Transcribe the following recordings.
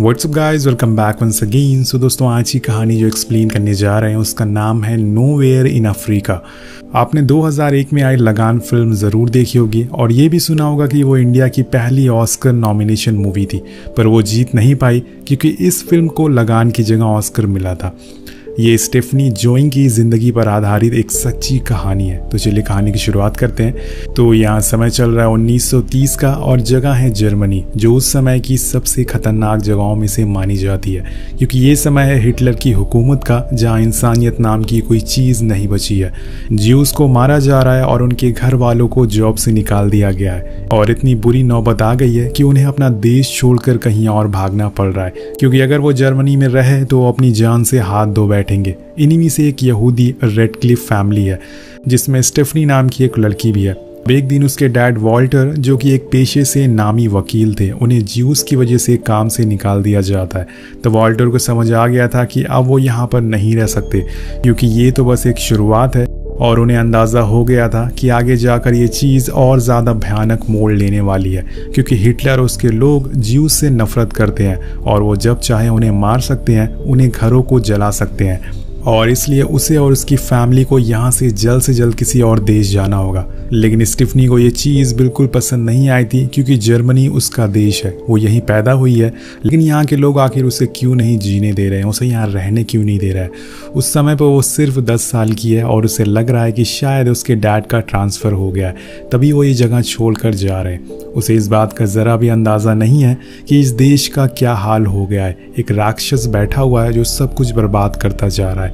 WhatsApp guys, welcome back once again. So दोस्तों, आज की कहानी जो एक्सप्लेन करने जा रहे हैं उसका नाम है नोवेयर इन अफ्रीका। आपने 2001 में आई लगान फिल्म ज़रूर देखी होगी और ये भी सुना होगा कि वो इंडिया की पहली ऑस्कर नॉमिनेशन मूवी थी, पर वो जीत नहीं पाई क्योंकि इस फिल्म को लगान की जगह ऑस्कर मिला था। ये स्टेफनी जोइंग की ज़िंदगी पर आधारित एक सच्ची कहानी है। तो चलिए कहानी की शुरुआत करते हैं। तो यहाँ समय चल रहा है 1930 का और जगह है जर्मनी, जो उस समय की सबसे खतरनाक जगहों में से मानी जाती है क्योंकि ये समय है हिटलर की हुकूमत का, जहाँ इंसानियत नाम की कोई चीज़ नहीं बची है। ज्यूस को मारा जा रहा है और उनके घर वालों को जॉब से निकाल दिया गया है और इतनी बुरी नौबत आ गई है कि उन्हें अपना देश छोड़कर कहीं और भागना पड़ रहा है, क्योंकि अगर वो जर्मनी में रहे तो वो अपनी जान से हाथ धो बैठेंगे। इन्हीं में से एक यहूदी रेडक्लिफ फैमिली है जिसमें स्टेफनी नाम की एक लड़की भी है। एक दिन उसके डैड वॉल्टर, जो कि एक पेशे से नामी वकील थे, उन्हें ज्यूस की वजह से काम से निकाल दिया जाता है। तो वॉल्टर को समझ आ गया था कि अब वो यहाँ पर नहीं रह सकते क्योंकि ये तो बस एक शुरुआत है, और उन्हें अंदाज़ा हो गया था कि आगे जाकर ये चीज़ और ज़्यादा भयानक मोड़ लेने वाली है, क्योंकि हिटलर और उसके लोग ज्यूस से नफरत करते हैं और वो जब चाहे उन्हें मार सकते हैं, उन्हें घरों को जला सकते हैं। और इसलिए उसे और उसकी फैमिली को यहाँ से जल्द किसी और देश जाना होगा। लेकिन स्टीफनी को ये चीज़ बिल्कुल पसंद नहीं आई थी क्योंकि जर्मनी उसका देश है, वो यहीं पैदा हुई है। लेकिन यहाँ के लोग आखिर उसे क्यों नहीं जीने दे रहे हैं, उसे यहाँ रहने क्यों नहीं दे रहे हैं। उस समय पर वो सिर्फ 10 साल की है और उसे लग रहा है कि शायद उसके डैड का ट्रांसफ़र हो गया है, तभी वो ये जगह छोड़ कर जा रहे हैं। उसे इस बात का ज़रा भी अंदाज़ा नहीं है कि इस देश का क्या हाल हो गया है। एक राक्षस बैठा हुआ है जो सब कुछ बर्बाद करता जा रहा है।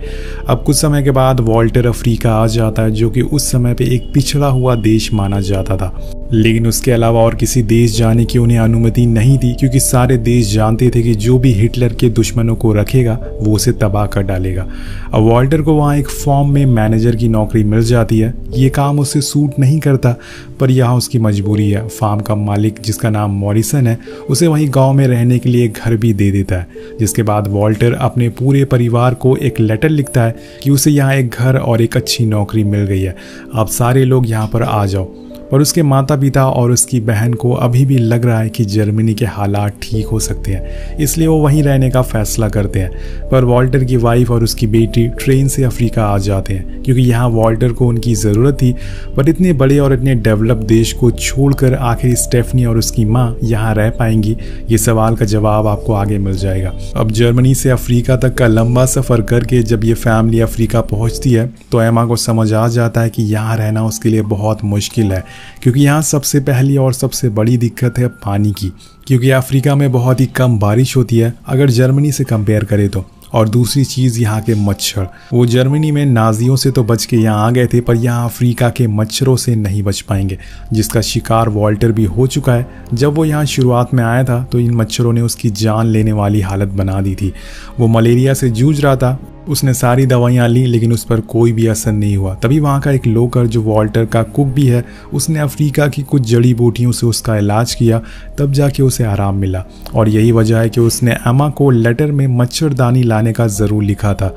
अब कुछ समय के बाद वॉल्टर अफ्रीका आ जाता है, जो कि उस समय पे एक पिछड़ा हुआ देश माना जाता था। लेकिन उसके अलावा और किसी देश जाने की उन्हें अनुमति नहीं थी क्योंकि सारे देश जानते थे कि जो भी हिटलर के दुश्मनों को रखेगा वो उसे तबाह कर डालेगा। अब वॉल्टर को वहाँ एक फॉर्म में मैनेजर की नौकरी मिल जाती है। ये काम उसे सूट नहीं करता, पर यहाँ उसकी मजबूरी है। फार्म का मालिक, जिसका नाम मॉरिसन है, उसे वहीं गाँव में रहने के लिए घर भी दे देता है। जिसके बाद वॉल्टर अपने पूरे परिवार को एक लेटर लिखता है कि उसे यहाँ एक घर और एक अच्छी नौकरी मिल गई है, आप सारे लोग यहाँ पर आ जाओ। पर उसके माता पिता और उसकी बहन को अभी भी लग रहा है कि जर्मनी के हालात ठीक हो सकते हैं, इसलिए वो वहीं रहने का फैसला करते हैं। पर वॉल्टर की वाइफ और उसकी बेटी ट्रेन से अफ्रीका आ जाते हैं क्योंकि यहाँ वॉल्टर को उनकी ज़रूरत थी। पर इतने बड़े और इतने डेवलप देश को छोड़कर आखिर स्टेफनी और उसकी माँ यहाँ रह पाएंगी, ये सवाल का जवाब आपको आगे मिल जाएगा। अब जर्मनी से अफ्रीका तक का लंबा सफ़र करके जब ये फैमिली अफ्रीका पहुँचती है तो एमा को समझ आ जाता है कि यहाँ रहना उसके लिए बहुत मुश्किल है, क्योंकि यहाँ सबसे पहली और सबसे बड़ी दिक्कत है पानी की, क्योंकि अफ्रीका में बहुत ही कम बारिश होती है अगर जर्मनी से कंपेयर करें तो। और दूसरी चीज़ यहाँ के मच्छर। वो जर्मनी में नाजियों से तो बच के यहाँ आ गए थे, पर यहाँ अफ्रीका के मच्छरों से नहीं बच पाएंगे, जिसका शिकार वॉल्टर भी हो चुका है। जब वो यहाँ शुरुआत में आया था तो इन मच्छरों ने उसकी जान लेने वाली हालत बना दी थी। वो मलेरिया से जूझ रहा था, उसने सारी दवाइयाँ ली लेकिन उस पर कोई भी असर नहीं हुआ। तभी वहाँ का एक लोकर, जो वॉल्टर का कुक भी है, उसने अफ्रीका की कुछ जड़ी बूटियों से उसका इलाज किया, तब जाके उसे आराम मिला। और यही वजह है कि उसने एमा को लेटर में मच्छरदानी लाने का ज़रूर लिखा था।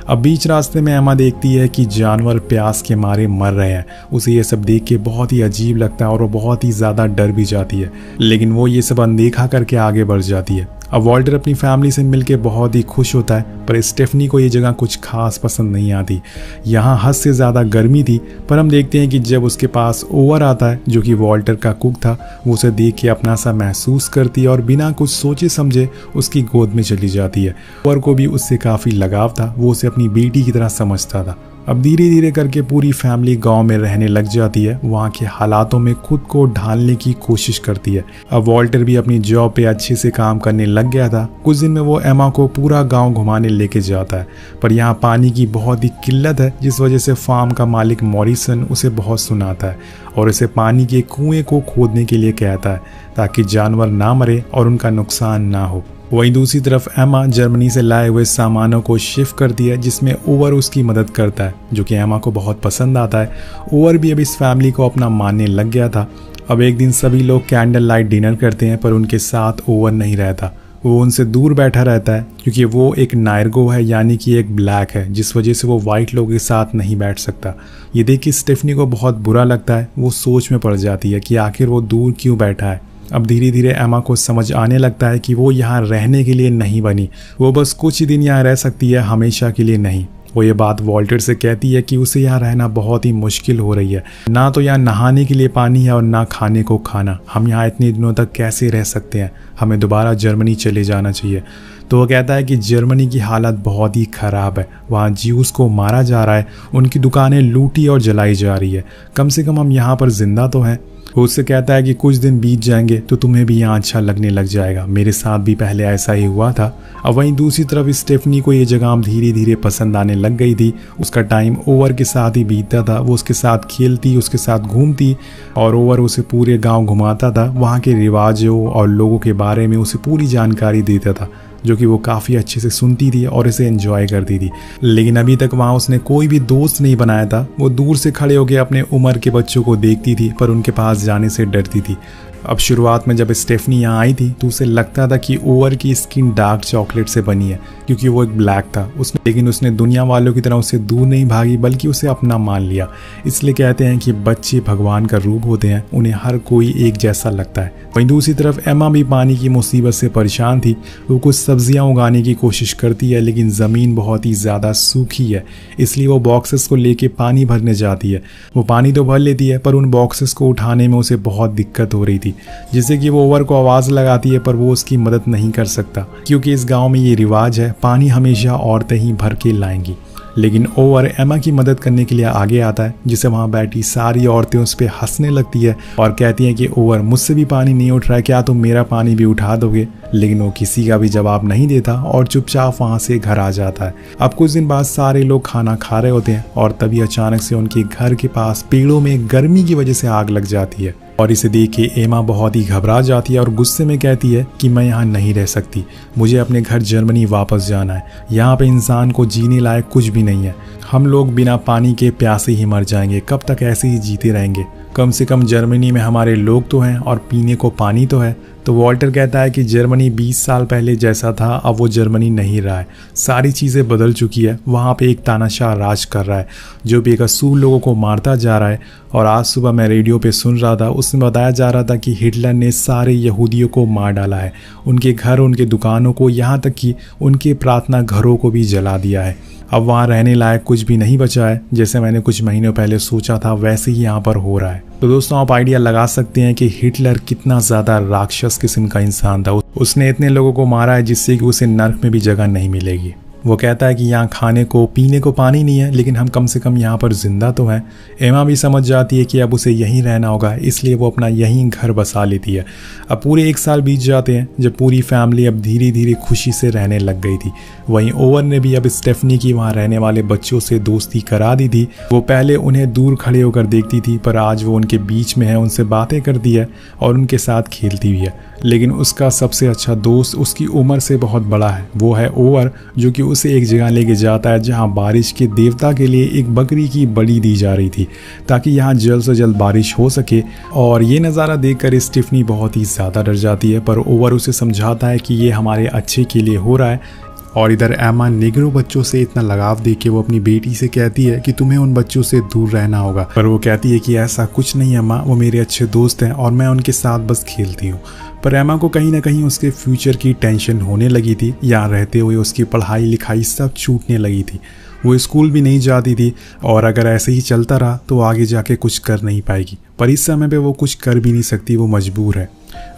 अब बीच रास्ते में एमा देखती है कि जानवर प्यास के मारे मर रहे हैं। उसे ये सब देख के बहुत ही अजीब लगता है और वो बहुत ही ज़्यादा डर भी जाती है, लेकिन वो ये सब अनदेखा करके आगे बढ़ जाती है। अब वॉल्टर अपनी फैमिली से मिलके बहुत ही खुश होता है, पर स्टेफनी को ये जगह कुछ खास पसंद नहीं आती। यहाँ हद से ज़्यादा गर्मी थी, पर हम देखते हैं कि जब उसके पास ओवर आता है, जो कि वॉल्टर का कुक था, वो उसे देख के अपना सा महसूस करती है और बिना कुछ सोचे समझे उसकी गोद में चली जाती है। ओवर को भी उससे काफ़ी लगाव था, वो उसे अपनी बेटी की तरह समझता था। अब धीरे धीरे करके पूरी फैमिली गांव में रहने लग जाती है, वहाँ के हालातों में खुद को ढालने की कोशिश करती है। अब वॉल्टर भी अपनी जॉब पे अच्छे से काम करने लग गया था। कुछ दिन में वो एमा को पूरा गांव घुमाने लेके जाता है, पर यहाँ पानी की बहुत ही किल्लत है, जिस वजह से फार्म का मालिक मॉरिसन उसे बहुत सुनाता है और उसे पानी के कुएं को खोदने के लिए कहता है ताकि जानवर ना मरे और उनका नुकसान ना हो। वहीं दूसरी तरफ एमा जर्मनी से लाए हुए सामानों को शिफ्ट करती है, जिसमें ओवर उसकी मदद करता है, जो कि एमा को बहुत पसंद आता है। ओवर भी अब इस फैमिली को अपना मानने लग गया था। अब एक दिन सभी लोग कैंडल लाइट डिनर करते हैं, पर उनके साथ ओवर नहीं रहता। वो उनसे दूर बैठा रहता है क्योंकि वो एक नायरगो है, यानी कि एक ब्लैक है, जिस वजह से वो वाइट लोगों के साथ नहीं बैठ सकता। ये देख के स्टेफनी को बहुत बुरा लगता है। वो सोच में पड़ जाती है कि आखिर वो दूर क्यों बैठा है। अब धीरे धीरे एमा को समझ आने लगता है कि वो यहाँ रहने के लिए नहीं बनी, वो बस कुछ ही दिन यहाँ रह सकती है, हमेशा के लिए नहीं। वो ये बात वॉल्टर से कहती है कि उसे यहाँ रहना बहुत ही मुश्किल हो रही है, ना तो यहाँ नहाने के लिए पानी है और ना खाने को खाना। हम यहाँ इतने दिनों तक कैसे रह सकते हैं, हमें दोबारा जर्मनी चले जाना चाहिए। तो वो कहता है कि जर्मनी की हालत बहुत ही ख़राब है, वहाँ ज्यूस को मारा जा रहा है, उनकी दुकानें लूटी और जलाई जा रही है, कम से कम हम यहाँ पर जिंदा तो हैं। वो उससे कहता है कि कुछ दिन बीत जाएंगे तो तुम्हें भी यहाँ अच्छा लगने लग जाएगा, मेरे साथ भी पहले ऐसा ही हुआ था। अब वहीं दूसरी तरफ स्टेफनी को ये जगह धीरे धीरे पसंद आने लग गई थी। उसका टाइम ओवर के साथ ही बीतता था, वो उसके साथ खेलती, उसके साथ घूमती और ओवर उसे पूरे गांव घुमाता था, वहाँ के रिवाजों और लोगों के बारे में उसे पूरी जानकारी देता था, जो कि वो काफ़ी अच्छे से सुनती थी और इसे एंजॉय करती थी। लेकिन अभी तक वहाँ उसने कोई भी दोस्त नहीं बनाया था। वो दूर से खड़े होकर अपने उम्र के बच्चों को देखती थी पर उनके पास जाने से डरती थी। अब शुरुआत में जब स्टेफनी यहाँ आई थी तो उसे लगता था कि ओवर की स्किन डार्क चॉकलेट से बनी है क्योंकि वो एक ब्लैक था लेकिन उसने दुनिया वालों की तरह उससे दूर नहीं भागी बल्कि उसे अपना मान लिया। इसलिए कहते हैं कि बच्चे भगवान का रूप होते हैं, उन्हें हर कोई एक जैसा लगता है। वहीं दूसरी तरफ एमा भी पानी की मुसीबत से परेशान थी। वो कुछ सब्जियां उगाने की कोशिश करती है लेकिन ज़मीन बहुत ही ज़्यादा सूखी है, इसलिए वो बॉक्सेस को लेके पानी भरने जाती है। वो पानी तो भर लेती है पर उन बॉक्सेस को उठाने में उसे बहुत दिक्कत हो रही थी, जिससे कि वो ओवर को आवाज़ लगाती है पर वो उसकी मदद नहीं कर सकता क्योंकि इस गांव में ये रिवाज है, पानी हमेशा औरतें ही भर के लाएंगी। लेकिन ओवर एमा की मदद करने के लिए आगे आता है, जिसे वहाँ बैठी सारी औरतें उस पर हंसने लगती है और कहती हैं कि ओवर मुझसे भी पानी नहीं उठ रहा है, क्या तुम मेरा पानी भी उठा दोगे? लेकिन वो किसी का भी जवाब नहीं देता और चुपचाप वहाँ से घर आ जाता है। अब कुछ दिन बाद सारे लोग खाना खा रहे होते हैं और तभी अचानक से उनके घर के पास पेड़ों में गर्मी की वजह से आग लग जाती है और इसे देख के एमा बहुत ही घबरा जाती है और गुस्से में कहती है कि मैं यहाँ नहीं रह सकती, मुझे अपने घर जर्मनी वापस जाना है। यहाँ पे इंसान को जीने लायक कुछ भी नहीं है, हम लोग बिना पानी के प्यासे ही मर जाएंगे, कब तक ऐसे ही जीते रहेंगे? कम से कम जर्मनी में हमारे लोग तो हैं और पीने को पानी तो है। तो वॉल्टर कहता है कि जर्मनी 20 साल पहले जैसा था अब वो जर्मनी नहीं रहा है, सारी चीज़ें बदल चुकी है। वहाँ पे एक तानाशाह राज कर रहा है जो बेकसूर लोगों को मारता जा रहा है। और आज सुबह मैं रेडियो पे सुन रहा था, उसमें बताया जा रहा था कि हिटलर ने सारे यहूदियों को मार डाला है, उनके घर, उनके दुकानों को, यहाँ तक कि उनके प्रार्थना घरों को भी जला दिया है। अब वहाँ रहने लायक कुछ भी नहीं बचा है। जैसे मैंने कुछ महीनों पहले सोचा था वैसे ही यहाँ पर हो रहा है। तो दोस्तों आप आइडिया लगा सकते हैं कि हिटलर कितना ज़्यादा राक्षस किस्म का इंसान था। उसने इतने लोगों को मारा है जिससे कि उसे नर्क में भी जगह नहीं मिलेगी। वो कहता है कि यहाँ खाने को पीने को पानी नहीं है लेकिन हम कम से कम यहाँ पर जिंदा तो हैं। एमा भी समझ जाती है कि अब उसे यहीं रहना होगा, इसलिए वो अपना यहीं घर बसा लेती है। अब पूरे 1 साल बीत जाते हैं जब पूरी फैमिली अब धीरे धीरे खुशी से रहने लग गई थी। वहीं ओवर ने भी अब स्टेफनी की वहाँ रहने वाले बच्चों से दोस्ती करा दी थी। वो पहले उन्हें दूर खड़े होकर देखती थी पर आज वो उनके बीच में है, उनसे बातें करती है और उनके साथ खेलती भी है। लेकिन उसका सबसे अच्छा दोस्त उसकी उम्र से बहुत बड़ा है, वो है ओवर, जो कि उसे एक जगह लेके जाता है जहां बारिश के देवता के लिए एक बकरी की बलि दी जा रही थी ताकि यहां जल्द से जल्द बारिश हो सके। और ये नज़ारा देखकर स्टीफनी बहुत ही ज़्यादा डर जाती है पर ओवर उसे समझाता है कि ये हमारे अच्छे के लिए हो रहा है। और इधर एमा नेग्रो बच्चों से इतना लगाव देख के वो अपनी बेटी से कहती है कि तुम्हें उन बच्चों से दूर रहना होगा, पर वो कहती है कि ऐसा कुछ नहीं है माँ, वो मेरे अच्छे दोस्त हैं और मैं उनके साथ बस खेलती हूँ। पर एमा को कहीं ना कहीं उसके फ्यूचर की टेंशन होने लगी थी। यहाँ रहते हुए उसकी पढ़ाई लिखाई सब छूटने लगी थी, वो स्कूल भी नहीं जाती थी और अगर ऐसे ही चलता रहा तो आगे जाके कुछ कर नहीं पाएगी। पर इस समय पे वो कुछ कर भी नहीं सकती, वो मजबूर है।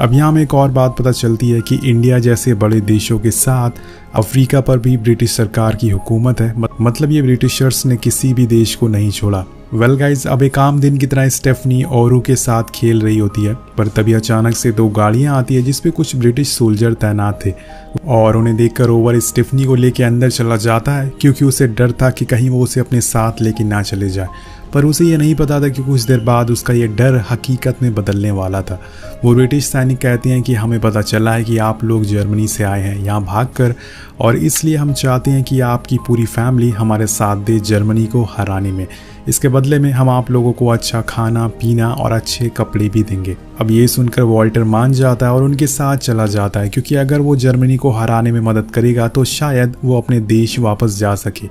अब यहाँ में एक और बात पता चलती है कि इंडिया जैसे बड़े देशों के साथ अफ्रीका पर भी ब्रिटिश सरकार की हुकूमत है, मतलब ये ब्रिटिशर्स ने किसी भी देश को नहीं छोड़ा। वेल गाइज, अब एक आम दिन की तरह स्टेफनी औरों के साथ खेल रही होती है पर तभी अचानक से 2 गाड़ियां आती है जिसपे कुछ ब्रिटिश सोल्जर तैनात थे और उन्हें देखकर ओवर स्टेफनी को लेके अंदर चला जाता है क्योंकि उसे डर था कि कहीं वो उसे अपने साथ लेके ना चले जाए। पर उसे ये नहीं पता था कि कुछ देर बाद उसका ये डर हकीकत में बदलने वाला था। वो ब्रिटिश सैनिक कहते हैं कि हमें पता चला है कि आप लोग जर्मनी से आए हैं यहाँ भागकर और इसलिए हम चाहते हैं कि आपकी पूरी फैमिली हमारे साथ दे जर्मनी को हराने में। इसके बदले में हम आप लोगों को अच्छा खाना पीना और अच्छे कपड़े भी देंगे। अब ये सुनकर वॉल्टर मान जाता है और उनके साथ चला जाता है क्योंकि अगर वो जर्मनी को हराने में मदद करेगा तो शायद वो अपने देश वापस जा सके।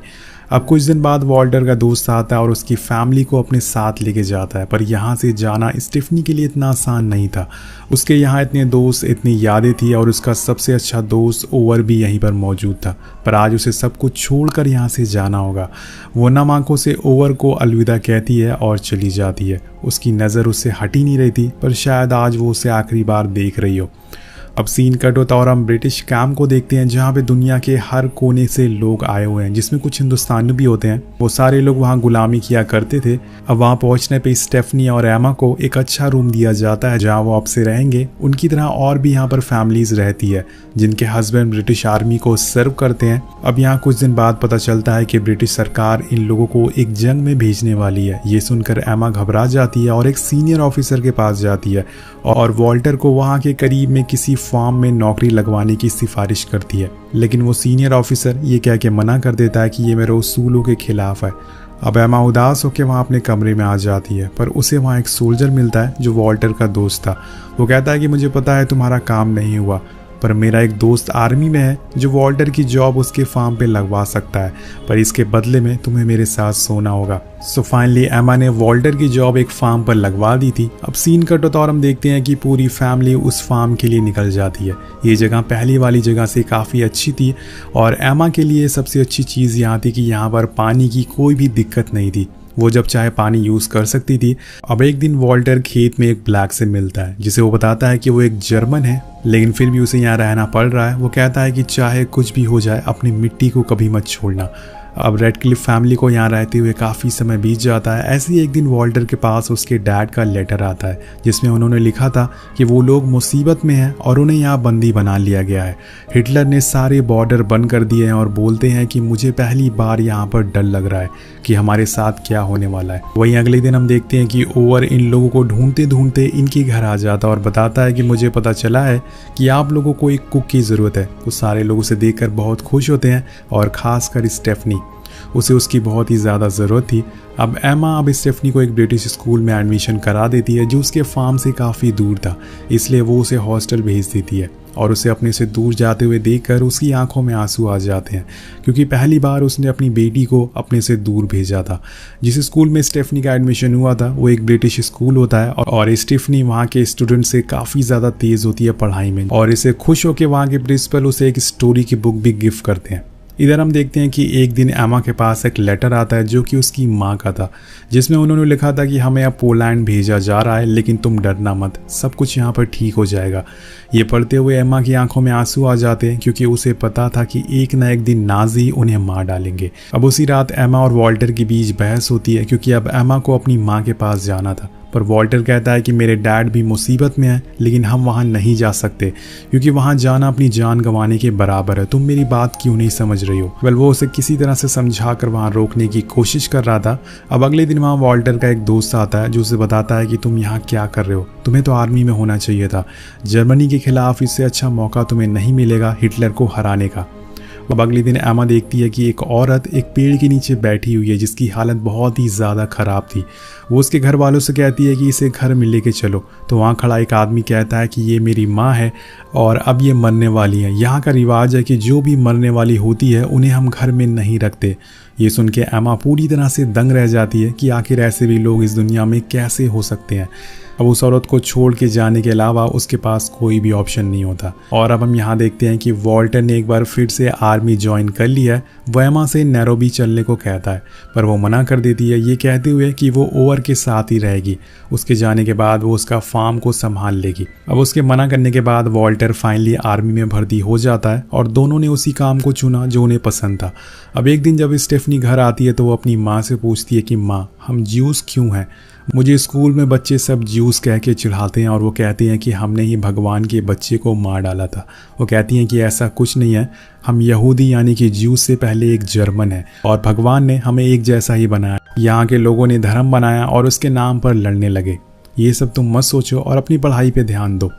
अब कुछ दिन बाद वॉल्टर का दोस्त आता है और उसकी फैमिली को अपने साथ लेके जाता है, पर यहाँ से जाना स्टेफनी के लिए इतना आसान नहीं था। उसके यहाँ इतने दोस्त, इतनी यादें थी और उसका सबसे अच्छा दोस्त ओवर भी यहीं पर मौजूद था, पर आज उसे सब कुछ छोड़कर यहाँ से जाना होगा। वो नम आंखों से ओवर को अलविदा कहती है और चली जाती है। उसकी नज़र उससे हट ही नहीं रही थी, पर शायद आज वो उसे आखिरी बार देख रही हो। अब सीन कट होता और हम ब्रिटिश कैंप को देखते हैं, जहाँ पे दुनिया के हर कोने से लोग आए हुए हैं, जिसमें कुछ हिंदुस्तानी भी होते हैं। वो सारे लोग वहाँ गुलामी किया करते थे। अब वहाँ पहुँचने पे स्टेफनी और एमा को एक अच्छा रूम दिया जाता है, जहाँ वो आपसे रहेंगे। उनकी तरह और भी यहाँ पर फैमिलीज रहती है, जिनके हस्बैंड ब्रिटिश आर्मी को सर्व करते हैं। अब यहाँ कुछ दिन बाद पता चलता है कि ब्रिटिश सरकार इन लोगों को एक जंग में भेजने वाली है। ये सुनकर एमा घबरा जाती है और एक सीनियर ऑफिसर के पास जाती है और वॉल्टर को वहाँ के करीब में किसी फार्म में नौकरी लगवाने की सिफारिश करती है, लेकिन वो सीनियर ऑफिसर ये कह के मना कर देता है कि ये मेरे उसूलों के खिलाफ है। अब एमा उदास होकर वहाँ अपने कमरे में आ जाती है, पर उसे वहाँ एक सोल्जर मिलता है जो वॉल्टर का दोस्त था। वो कहता है कि मुझे पता है तुम्हारा काम नहीं हुआ, पर मेरा एक दोस्त आर्मी में है जो वॉल्टर की जॉब उसके फार्म पे लगवा सकता है, पर इसके बदले में तुम्हें मेरे साथ सोना होगा। सो फाइनली एमा ने वॉल्टर की जॉब एक फार्म पर लगवा दी थी। अब सीन कट होता और हम देखते हैं कि पूरी फैमिली उस फार्म के लिए निकल जाती है। ये जगह पहली वाली जगह से काफ़ी अच्छी थी और एमा के लिए सबसे अच्छी चीज़ यहाँ थी कि यहाँ पर पानी की कोई भी दिक्कत नहीं थी। वो जब चाहे पानी यूज़ कर सकती थी। अब एक दिन वॉल्टर खेत में एक ब्लैक से मिलता है, जिसे वो बताता है कि वो एक जर्मन है, लेकिन फिर भी उसे यहाँ रहना पड़ रहा है। वो कहता है कि चाहे कुछ भी हो जाए, अपनी मिट्टी को कभी मत छोड़ना। अब रेडक्लिफ फैमिली को यहाँ रहते हुए काफ़ी समय बीत जाता है। ऐसे ही एक दिन वॉल्टर के पास उसके डैड का लेटर आता है, जिसमें उन्होंने लिखा था कि वो लोग मुसीबत में हैं और उन्हें यहाँ बंदी बना लिया गया है। हिटलर ने सारे बॉर्डर बंद कर दिए हैं और बोलते हैं कि मुझे पहली बार यहाँ पर डर लग रहा है कि हमारे साथ क्या होने वाला है। वहीं अगले दिन हम देखते हैं कि ओवर इन लोगों को ढूंढते ढूंढते इनके घर आ जाता और बताता है कि मुझे पता चला है कि आप लोगों को एक कुक की ज़रूरत है। तो सारे लोग उसे देखकर बहुत खुश होते हैं और ख़ासकर स्टेफनी, उसे उसकी बहुत ही ज़्यादा ज़रूरत थी। अब एमा अब स्टेफनी को एक ब्रिटिश स्कूल में एडमिशन करा देती है, जो उसके फार्म से काफ़ी दूर था, इसलिए वो उसे हॉस्टल भेज देती है और उसे अपने से दूर जाते हुए देखकर उसकी आंखों में आंसू आ जाते हैं, क्योंकि पहली बार उसने अपनी बेटी को अपने से दूर भेजा था। जिस स्कूल में स्टेफनी का एडमिशन हुआ था वो एक ब्रिटिश स्कूल होता है और स्टेफनी वहाँ के स्टूडेंट से काफ़ी ज़्यादा तेज़ होती है पढ़ाई में, और इसे खुश होकर वहाँ के प्रिंसिपल उसे एक स्टोरी की बुक भी गिफ्ट करते हैं। इधर हम देखते हैं कि एक दिन एमा के पास एक लेटर आता है जो कि उसकी माँ का था, जिसमें उन्होंने लिखा था कि हमें अब पोलैंड भेजा जा रहा है, लेकिन तुम डरना मत, सब कुछ यहाँ पर ठीक हो जाएगा। ये पढ़ते हुए एमा की आंखों में आंसू आ जाते हैं, क्योंकि उसे पता था कि एक ना एक दिन नाजी उन्हें मार डालेंगे। अब उसी रात एमा और वॉल्टर के बीच बहस होती है, क्योंकि अब एमा को अपनी माँ के पास जाना था, पर वॉल्टर कहता है कि मेरे डैड भी मुसीबत में है, लेकिन हम वहाँ नहीं जा सकते, क्योंकि वहाँ जाना अपनी जान गंवाने के बराबर है। तुम मेरी बात क्यों नहीं समझ रही हो? वेल, वो उसे किसी तरह से समझा कर वहाँ रोकने की कोशिश कर रहा था। अब अगले दिन वहाँ वॉल्टर का एक दोस्त आता है जो उसे बताता है कि तुम यहाँ क्या कर रहे हो, तुम्हें तो आर्मी में होना चाहिए था। जर्मनी के खिलाफ इससे अच्छा मौका तुम्हें नहीं मिलेगा हिटलर को हराने का। अब अगले दिन एमा देखती है कि एक औरत एक पेड़ के नीचे बैठी हुई है, जिसकी हालत बहुत ही ज़्यादा ख़राब थी। वो उसके घर वालों से कहती है कि इसे घर में लेके चलो, तो वहाँ खड़ा एक आदमी कहता है कि ये मेरी माँ है और अब ये मरने वाली है। यहाँ का रिवाज है कि जो भी मरने वाली होती है उन्हें हम घर में नहीं रखते। ये सुन के एमा पूरी तरह से दंग रह जाती है कि आखिर ऐसे भी लोग इस दुनिया में कैसे हो सकते हैं। अब उस औरत को छोड़ के जाने के अलावा उसके पास कोई भी ऑप्शन नहीं होता। और अब हम यहाँ देखते हैं कि वॉल्टर ने एक बार फिर से आर्मी ज्वाइन कर लिया है। वो एमा से नैरोबी चलने को कहता है, पर वो मना कर देती है, ये कहते हुए कि वो ओवर के साथ ही रहेगी। उसके जाने के बाद वो उसका फार्म को संभाल लेगी। अब उसके मना करने के बाद वॉल्टर फाइनली आर्मी में भर्ती हो जाता है और दोनों ने उसी काम को चुना जो उन्हें पसंद था। अब एक दिन जब स्टेफनी घर आती है तो वो अपनी माँ से पूछती है कि माँ, हम ज्यूस क्यों हैं? मुझे स्कूल में बच्चे सब ज्यूस कह के चिढ़ाते हैं और वो कहते हैं कि हमने ही भगवान के बच्चे को मार डाला था। वो कहती हैं कि ऐसा कुछ नहीं है, हम यहूदी यानी कि ज्यूस से पहले एक जर्मन है और भगवान ने हमें एक जैसा ही बनाया। यहाँ के लोगों ने धर्म बनाया और उसके नाम पर लड़ने लगे। ये सब तुम मत सोचो और अपनी पढ़ाई पे ध्यान दो।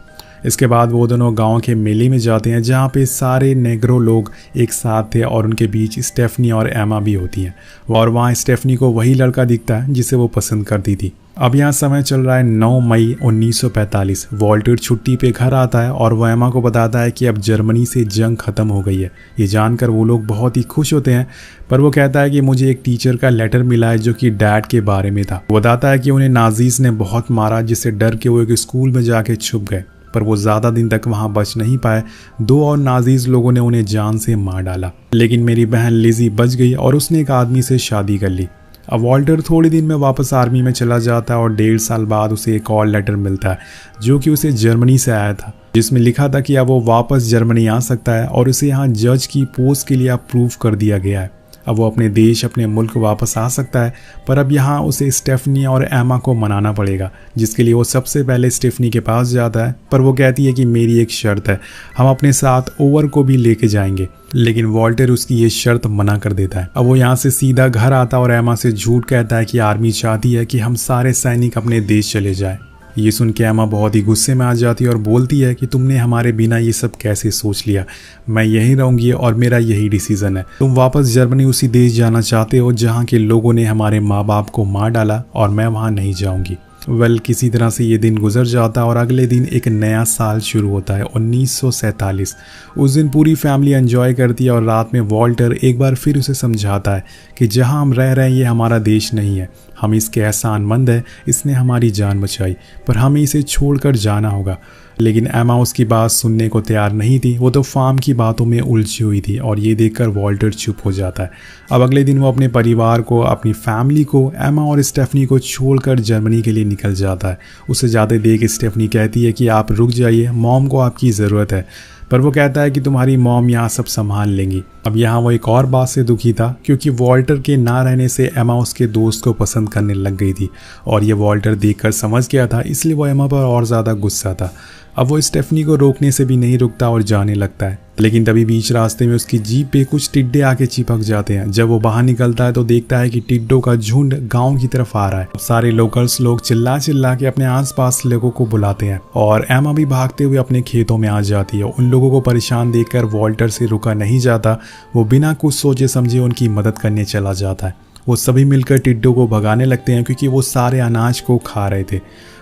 इसके बाद वो दोनों गांव के मेले में जाते हैं जहाँ पे सारे नेग्रो लोग एक साथ थे और उनके बीच स्टेफनी और एमा भी होती हैं। और वहाँ स्टेफनी को वही लड़का दिखता है जिसे वो पसंद करती थी। अब यहाँ समय चल रहा है 9 मई 1945। वॉल्टर छुट्टी पे घर आता है और वो एमा को बताता है कि अब जर्मनी से जंग खत्म हो गई है। ये जानकर वो लोग बहुत ही खुश होते हैं, पर वो कहता है कि मुझे एक टीचर का लेटर मिला है जो कि डैड के बारे में था। वो बताता है कि उन्हें नाजीज ने बहुत मारा, जिससे डर के वो एक स्कूल में जाके छुप गए, पर वो ज़्यादा दिन तक वहाँ बच नहीं पाए। 2 और नाजीज लोगों ने उन्हें जान से मार डाला, लेकिन मेरी बहन लिजी बच गई और उसने एक आदमी से शादी कर ली। अब वॉल्टर थोड़े दिन में वापस आर्मी में चला जाता है और 1.5 साल बाद उसे एक और लेटर मिलता है जो कि उसे जर्मनी से आया था, जिसमें लिखा था कि अब वो वापस जर्मनी आ सकता है और उसे यहाँ जज की पोस्ट के लिए अप्रूव कर दिया गया है। अब वो अपने देश, अपने मुल्क वापस आ सकता है, पर अब यहाँ उसे स्टेफनी और एमा को मनाना पड़ेगा, जिसके लिए वो सबसे पहले स्टेफनी के पास जाता है। पर वो कहती है कि मेरी एक शर्त है, हम अपने साथ ओवर को भी लेके जाएंगे। लेकिन वॉल्टर उसकी ये शर्त मना कर देता है। अब वो यहाँ से सीधा घर आता और एमा से झूठ कहता है कि आर्मी चाहती है कि हम सारे सैनिक अपने देश चले जाएं। ये सुन के एमा बहुत ही गुस्से में आ जाती है और बोलती है कि तुमने हमारे बिना ये सब कैसे सोच लिया, मैं यहीं रहूंगी और मेरा यही डिसीजन है। तुम वापस जर्मनी उसी देश जाना चाहते हो जहाँ के लोगों ने हमारे माँ बाप को मार डाला, और मैं वहाँ नहीं जाऊंगी। किसी तरह से ये दिन गुजर जाता और अगले दिन एक नया साल शुरू होता है, 1947। उस दिन पूरी फैमिली एंजॉय करती है और रात में वॉल्टर एक बार फिर उसे समझाता है कि जहां हम रह रहे हैं ये हमारा देश नहीं है, हम इसके एहसानमंद है, इसने हमारी जान बचाई, पर हमें इसे छोड़कर जाना होगा। लेकिन एमा उसकी बात सुनने को तैयार नहीं थी। वो तो फार्म की बातों में उलझी हुई थी और ये देखकर वॉल्टर चुप हो जाता है। अब अगले दिन वो अपने परिवार को, अपनी फैमिली को, एमा और स्टेफनी को छोड़कर जर्मनी के लिए निकल जाता है। उसे जाते देख स्टेफनी कहती है कि आप रुक जाइए, मॉम को आपकी ज़रूरत है, पर वो कहता है कि तुम्हारी मॉम यहाँ सब संभाल लेंगी। अब यहाँ वो एक और बात से दुखी था, क्योंकि वॉल्टर के ना रहने से एमा उसके दोस्त को पसंद करने लग गई थी और ये वॉल्टर देखकर समझ गया था, इसलिए वो एमा पर और ज़्यादा गुस्सा था। अब वो स्टेफनी को रोकने से भी नहीं रुकता और जाने लगता है, लेकिन तभी बीच रास्ते में उसकी जीप पे कुछ टिड्डे आके चिपक जाते हैं। जब वो बाहर निकलता है तो देखता है कि टिड्डों का झुंड गांव की तरफ आ रहा है। सारे लोकल्स लोग चिल्ला चिल्ला के अपने आसपास लोगों को बुलाते हैं और एमा भी भागते हुए अपने खेतों में आ जाती है। उन लोगों को परेशान देखकर वॉल्टर से रुका नहीं जाता, वो बिना कुछ सोचे समझे उनकी मदद करने चला जाता है। वो सभी मिलकर टिड्डों को भगाने लगते हैं क्योंकि वो सारे अनाज को खा रहे थे।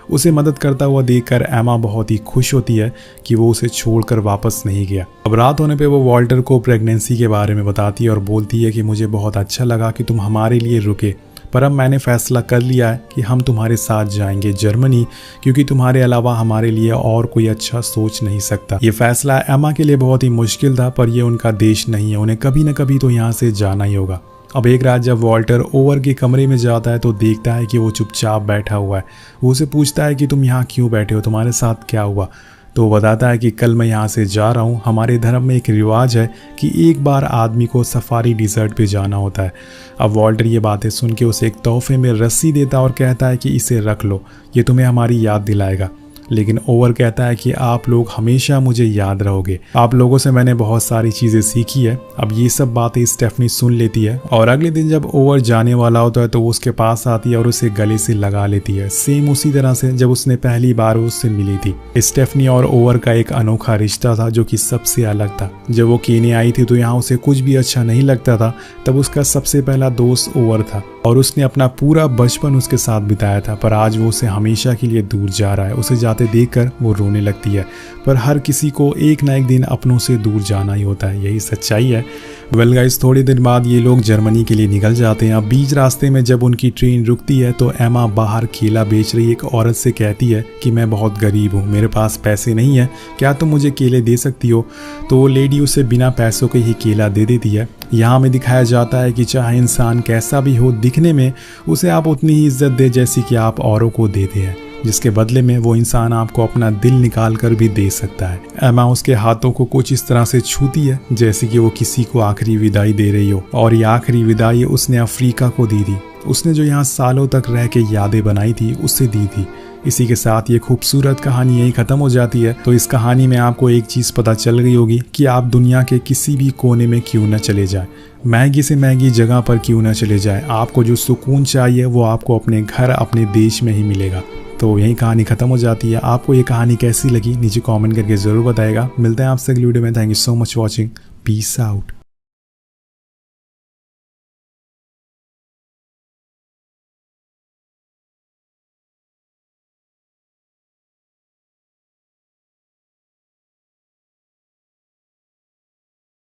उसे मदद करता हुआ देखकर एमा बहुत ही खुश होती है कि वो उसे छोड़कर वापस नहीं गया। अब रात होने पे वो वॉल्टर को प्रेगनेंसी के बारे में बताती है और बोलती है कि मुझे बहुत अच्छा लगा कि तुम हमारे लिए रुके, पर अब मैंने फैसला कर लिया है कि हम तुम्हारे साथ जाएंगे जर्मनी, क्योंकि तुम्हारे अलावा हमारे लिए और कोई अच्छा सोच नहीं सकता। ये फैसला एमा के लिए बहुत ही मुश्किल था, पर यह उनका देश नहीं है, उन्हें कभी न कभी तो यहाँ से जाना ही होगा। अब एक रात जब वॉल्टर ओवर के कमरे में जाता है तो देखता है कि वो चुपचाप बैठा हुआ है। वो उसे पूछता है कि तुम यहाँ क्यों बैठे हो, तुम्हारे साथ क्या हुआ? तो वो बताता है कि कल मैं यहाँ से जा रहा हूँ, हमारे धर्म में एक रिवाज है कि एक बार आदमी को सफारी डिजर्ट पे जाना होता है। अब वॉल्टर ये बातें सुन के उसे एक तोहफे में रस्सी देता और कहता है कि इसे रख लो, ये तुम्हें हमारी याद दिलाएगा। लेकिन ओवर कहता है कि आप लोग हमेशा मुझे याद रहोगे, आप लोगों से मैंने बहुत सारी चीज़ें सीखी है। अब ये सब बातें स्टेफनी सुन लेती है और अगले दिन जब ओवर जाने वाला होता है तो वो उसके पास आती है और उसे गले से लगा लेती है, सेम उसी तरह से जब उसने पहली बार उससे मिली थी। स्टेफनी और ओवर का एक अनोखा रिश्ता था जो कि सबसे अलग था। जब वो केन्या आई थी तो यहाँ उसे कुछ भी अच्छा नहीं लगता था, तब उसका सबसे पहला दोस्त ओवर था और उसने अपना पूरा बचपन उसके साथ बिताया था, पर आज वो उसे हमेशा के लिए दूर जा रहा है। उसे जाते देखकर वो रोने लगती है, पर हर किसी को एक ना एक दिन अपनों से दूर जाना ही होता है, यही सच्चाई है। वेल गाइस, थोड़ी देर बाद ये लोग जर्मनी के लिए निकल जाते हैं। अब बीच रास्ते में जब उनकी ट्रेन रुकती है तो एमा बाहर केला बेच रही एक औरत से कहती है कि मैं बहुत गरीब हूँ, मेरे पास पैसे नहीं है, क्या तुम मुझे केले दे सकती हो? तो वो लेडी उसे बिना पैसों के ही केला दे देती है। यहाँ में दिखाया जाता है कि चाहे इंसान कैसा भी हो दिखने में, उसे आप उतनी ही इज्जत दे जैसी कि आप औरों को देते हैं, जिसके बदले में वो इंसान आपको अपना दिल निकाल कर भी दे सकता है। एमा उसके हाथों को कुछ इस तरह से छूती है जैसे कि वो किसी को आखिरी विदाई दे रही हो, और ये आखिरी विदाई उसने अफ्रीका को दी थी। उसने जो यहाँ सालों तक रह के यादें बनाई थी उससे दी थी। इसी के साथ ये खूबसूरत कहानी यही ख़त्म हो जाती है। तो इस कहानी में आपको एक चीज़ पता चल गई होगी कि आप दुनिया के किसी भी कोने में क्यों न चले जाएं, महंगी से महंगी जगह पर क्यों न चले जाएं, आपको जो सुकून चाहिए वो आपको अपने घर, अपने देश में ही मिलेगा। तो यही कहानी ख़त्म हो जाती है। आपको ये कहानी कैसी लगी नीचे कमेंट करके ज़रूर बताएगा। मिलते हैं आपसे अगली वीडियो में। Thank you so much watching. Peace out.